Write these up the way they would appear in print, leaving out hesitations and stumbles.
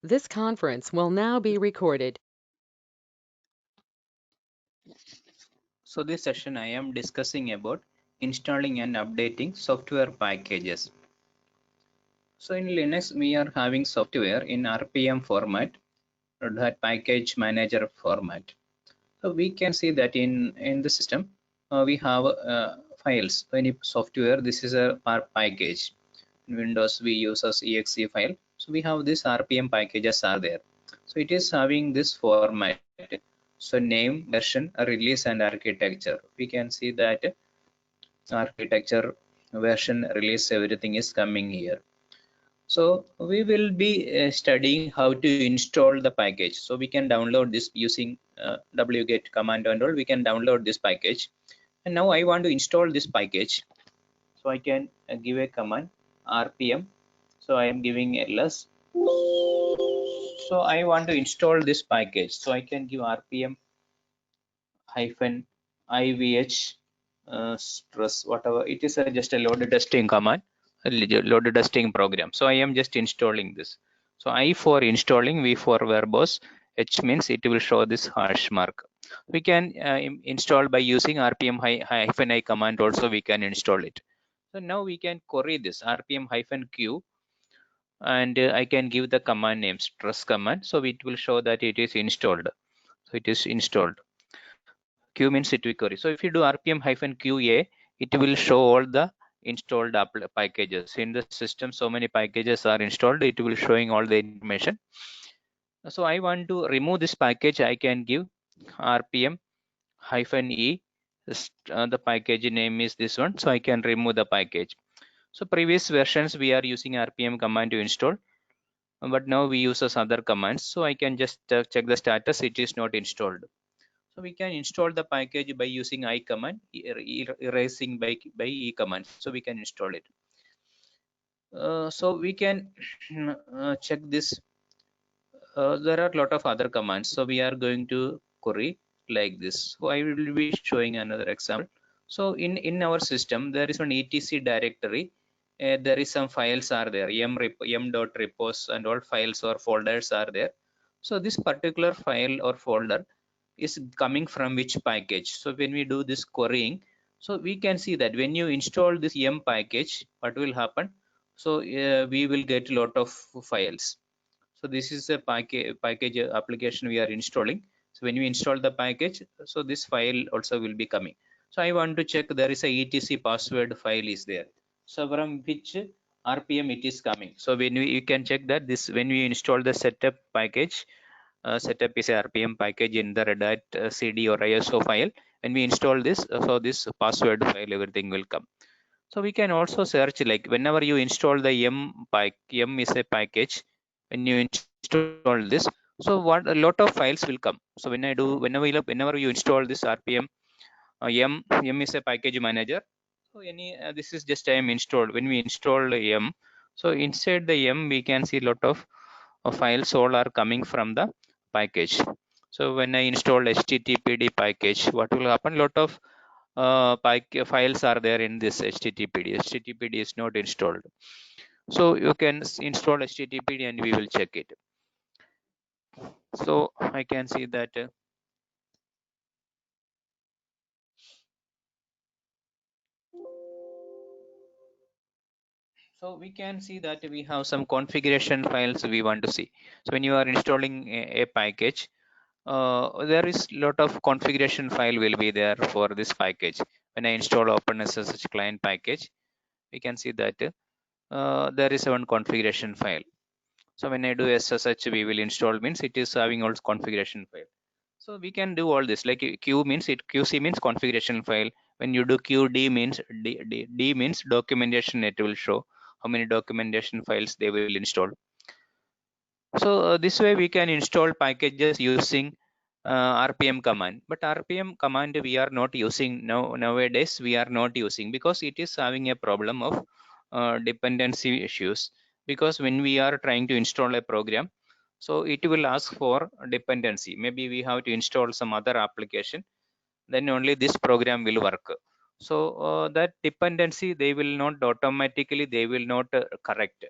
This conference will now be recorded. So this session I am discussing about installing and updating software packages. So in Linux we are having software in RPM format, that package manager format. So we can see that in the system we have files. Any software, this is a package. In Windows we use as exe file. So we have this RPM packages are there. So it is having this format. So name, version, release and architecture. We can see that architecture, version, release, everything is coming here. So we will be studying how to install the package. So we can download this using wget command and all. We can download this package. And now I want to install this package. So I can give a command rpm. So I am giving ls. So I want to install this package. So I can give rpm hyphen ivh stress whatever it is, just a load testing command, a load testing program. So I am just installing this. So I for installing, v for verbose, h means it will show this hash mark. We can install by using rpm hyphen I command also. We can install it. So now we can query this rpm hyphen q, and I can give the command name stress command. So it will show that it is installed. So it is installed. Q means it will query. So if you do rpm hyphen qa, it will show all the installed packages in the system. So many packages are installed. It will showing all the information. So I want to remove this package. I can give rpm hyphen e. The package name is this one. So I can remove the package. So previous versions we are using rpm command to install, but now we use other commands. So I can just check the status. It is not installed. So we can install the package by using I command, erasing by E command. So we can install it. So we can check this. There are a lot of other commands. So we are going to query like this. So I will be showing another example. So in our system, there is an etc directory. There is some files are there. m.repos and all files or folders are there. So this particular file or folder is coming from which package. So when we do this querying, so we can see that when you install this m package, what will happen? So we will get a lot of files. So this is a package application we are installing. So when you install the package, so this file also will be coming. So I want to check there is a etc password file is there. So from which rpm it is coming. So when you can check that this when we install the setup package, setup is a rpm package in the red hat cd or iso file. When we install this, so this password file everything will come. So we can also search, like whenever you install the m is a package. When you install this, so what a lot of files will come. So when I do whenever you install this rpm m is a package manager. So any this is just I am installed. When we install m, so inside the m we can see a lot of files all are coming from the package. So when I install httpd package, what will happen? Lot of files are there in this httpd. Httpd is not installed. So you can install httpd and we will check it. So I can see that so we can see that we have some configuration files we want to see. So when you are installing a package, there is lot of configuration file will be there for this package. When I install OpenSSH client package, we can see that there is one configuration file. So when I do SSH we will install means it is having all configuration file. So we can do all this, like q means it, qc means configuration file. When you do qd means d means documentation. It will show how many documentation files they will install. So this way we can install packages using rpm command. But rpm command we are not using now. Nowadays we are not using because it is having a problem of dependency issues. Because when we are trying to install a program, so it will ask for dependency. Maybe we have to install some other application, then only this program will work. So that dependency they will not automatically, they will not correct.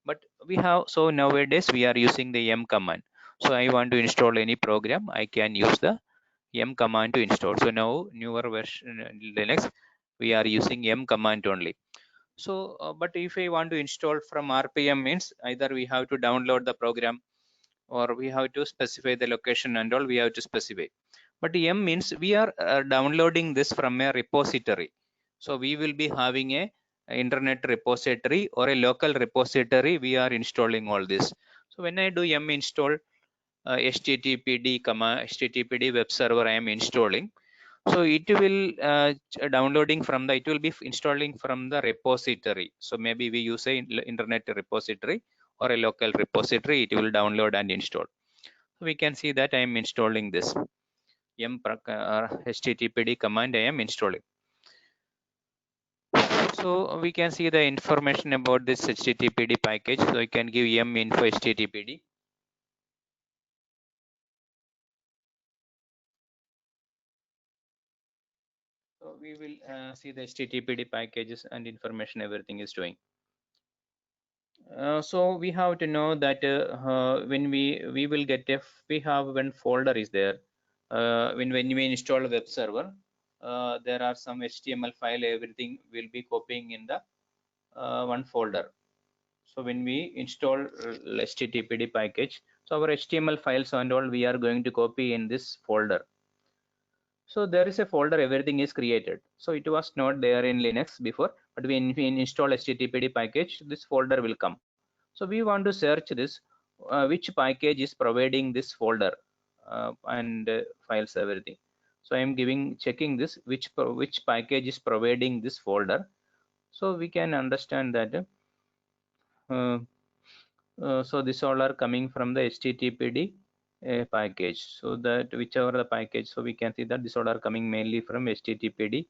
But we have, so nowadays we are using the M command. So I want to install any program, I can use the M command to install. So now newer version Linux, we are using M command only. So, but if I want to install from RPM means either we have to download the program or we have to specify the location and all we have to specify. But M means we are downloading this from a repository. So we will be having a internet repository or a local repository. We are installing all this. So when I do M install HTTPD HTTPD web server I am installing. So it will downloading from the, it will be installing from the repository. So maybe we use a internet repository or a local repository, it will download and install. So we can see that I am installing this HTTPD command I am installing. So we can see the information about this HTTPD package. So I can give M info HTTPD. So we will see the HTTPD packages and information everything is doing. So we have to know that when we will get, if we have one folder is there, when we install a web server, there are some HTML file, everything will be copying in the one folder. So when we install HTTPD package, so our HTML files and all we are going to copy in this folder. So there is a folder, everything is created. So it was not there in Linux before, but when we install HTTPD package, this folder will come. So we want to search this, which package is providing this folder and files everything. So I am checking this, which package is providing this folder. So we can understand that so this all are coming from the HTTPD package. So that whichever the package, so we can see that this all are coming mainly from HTTPD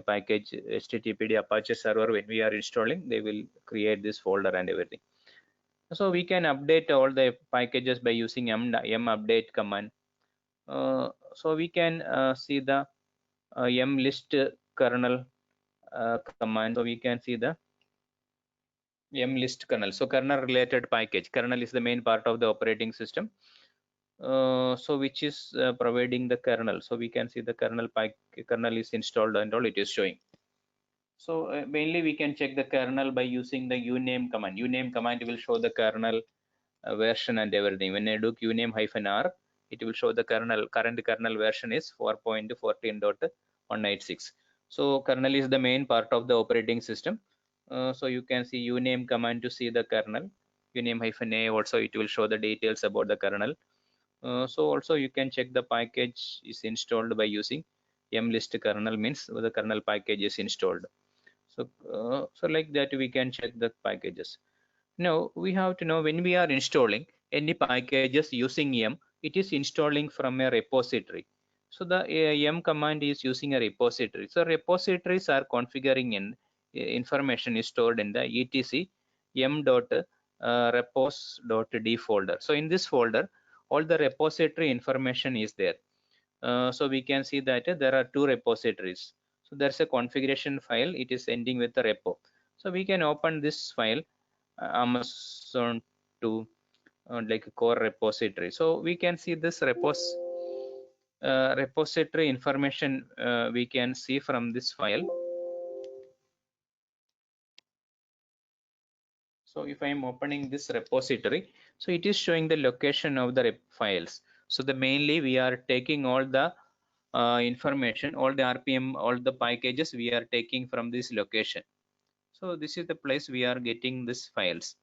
package, HTTPD Apache server. When we are installing, they will create this folder and everything. So we can update all the packages by using m update command. So we can see the m list kernel command. So we can see the M list kernel. So kernel related package. Kernel is the main part of the operating system. So which is providing the kernel. So we can see the kernel is installed and all it is showing. So mainly we can check the kernel by using the uname command. Uname command will show the kernel version and everything. When I do uname -r, it will show the current kernel version is 4.14.186. So kernel is the main part of the operating system. So you can see uname command to see the kernel. Uname -a also it will show the details about the kernel. So also you can check the package is installed by using mlist kernel, means the kernel package is installed. So like that we can check the packages. Now we have to know when we are installing any packages using M, it is installing from a repository. So the M command is using a repository. So repositories are configuring in information is stored in the etc m.repos.d folder. So in this folder, all the repository information is there. So we can see that there are two repositories. So there's a configuration file, it is ending with the repo. So we can open this file, Amazon to like a core repository. So we can see this repository information we can see from this file. So if I am opening this repository, so it is showing the location of the files. So the mainly we are taking all the information, all the RPM, all the packages we are taking from this location. So this is the place we are getting these files,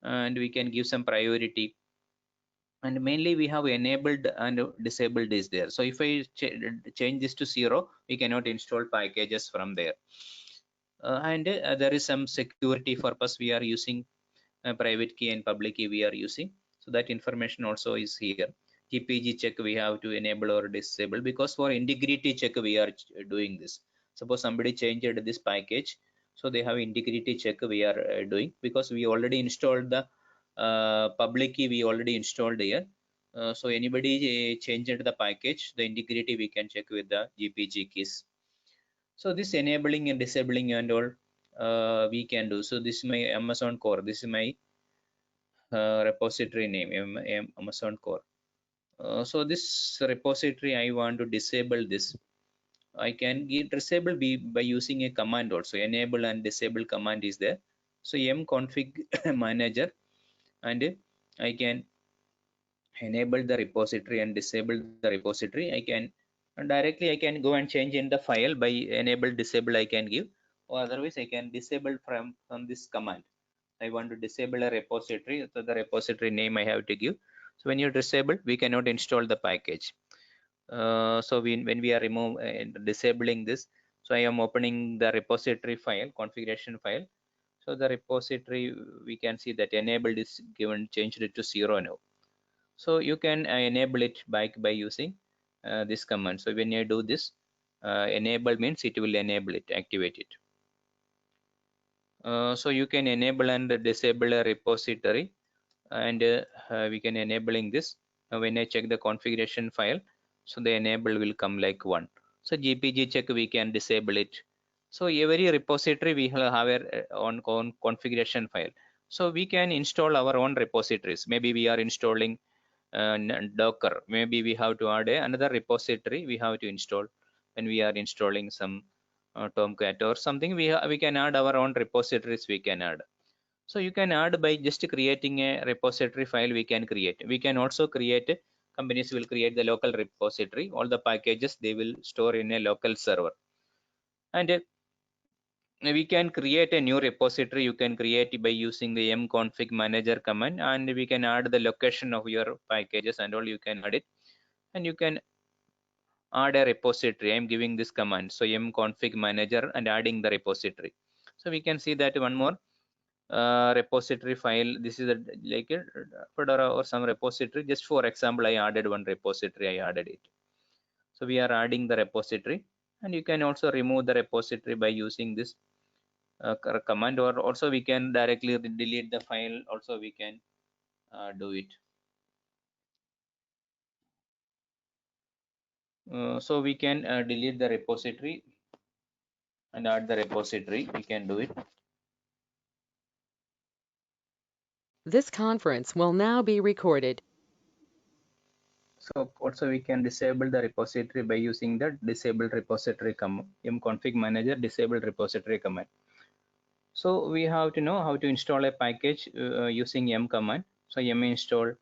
and we can give some priority. And mainly we have enabled and disabled is there. So if I change this to 0, we cannot install packages from there. And there is some security purpose we are using private key and public key we are using. So that information also is here. GPG check we have to enable or disable, because for integrity check we are doing this. Suppose somebody changed this package, so they have integrity check we are doing, because we already installed the public key we already installed here. So anybody changed the package, the integrity we can check with the GPG keys. So this enabling and disabling and all we can do. So this is my Amazon core. This is my repository name, Amazon core. So this repository, I want to disable this. I can get disable by using a command also. Enable and disable command is there. So mconfig manager, and I can enable the repository and disable the repository. I can directly I can go and change in the file by enable disable I can give, or otherwise I can disable from this command. I want to disable a repository, so the repository name I have to give. So when you disable, we cannot install the package. So when we are disabling this, so I am opening the repository file, configuration file. So the repository, we can see that enabled is given, changed it to 0 now. So you can enable it by using this command. So when you do this, enable means it will enable it, activate it. So you can enable and disable a repository, and we can enabling this. When I check the configuration file, so the enable will come like 1. So GPG check, we can disable it. So every repository we have our own configuration file. So we can install our own repositories. Maybe we are installing Docker. Maybe we have to add another repository we have to install when we are installing some Tomcat or something. We can add our own repositories. We can add. So you can add by just creating a repository file. We can create. We can also create. Companies will create the local repository. All the packages they will store in a local server, and we can create a new repository. You can create by using the mconfig manager command, and we can add the location of your packages and all. You can add it, and you can add a repository. I'm giving this command, so mconfig manager, and adding the repository. So we can see that one more repository file. This is like a Fedora or some repository. Just for example, I added one repository. I added it. So we are adding the repository, and you can also remove the repository by using this command, or also we can directly delete the file. Also we can do it. So we can delete the repository and add the repository. We can do it. This conference will now be recorded. So also we can disable the repository by using the disable repository command, mconfig manager disable repository command. So we have to know how to install a package using m command. So m install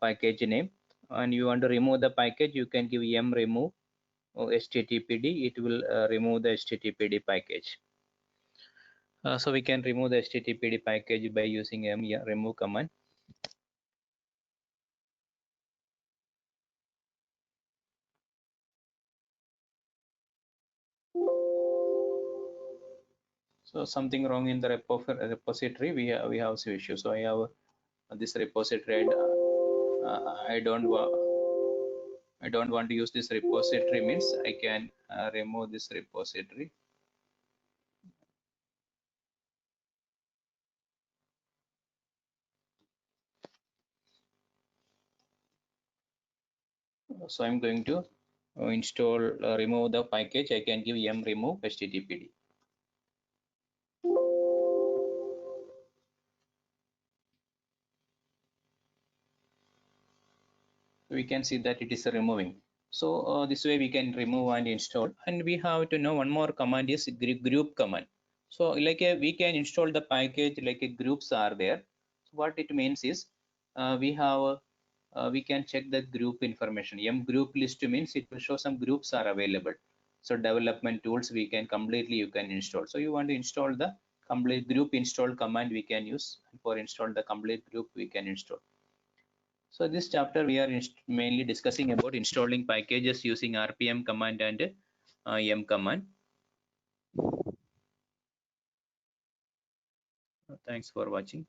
package name, and you want to remove the package, you can give m remove or httpd. It will remove the httpd package. So we can remove the httpd package by using m remove command. So something wrong in the repository, we have some issue. So I have this repository, and I don't want to use this repository, means I can remove this repository. So I'm going to install remove the package. I can give m remove httpd. We can see that it is removing. So this way we can remove and install. And we have to know one more command is group command. So like we can install the package like groups are there. So what it means is we have we can check the group information. M group list means it will show some groups are available. So development tools we can completely you can install. So you want to install the complete group install command we can use. For install the complete group we can install. So this chapter we are mainly discussing about installing packages using RPM command and m command. Thanks for watching.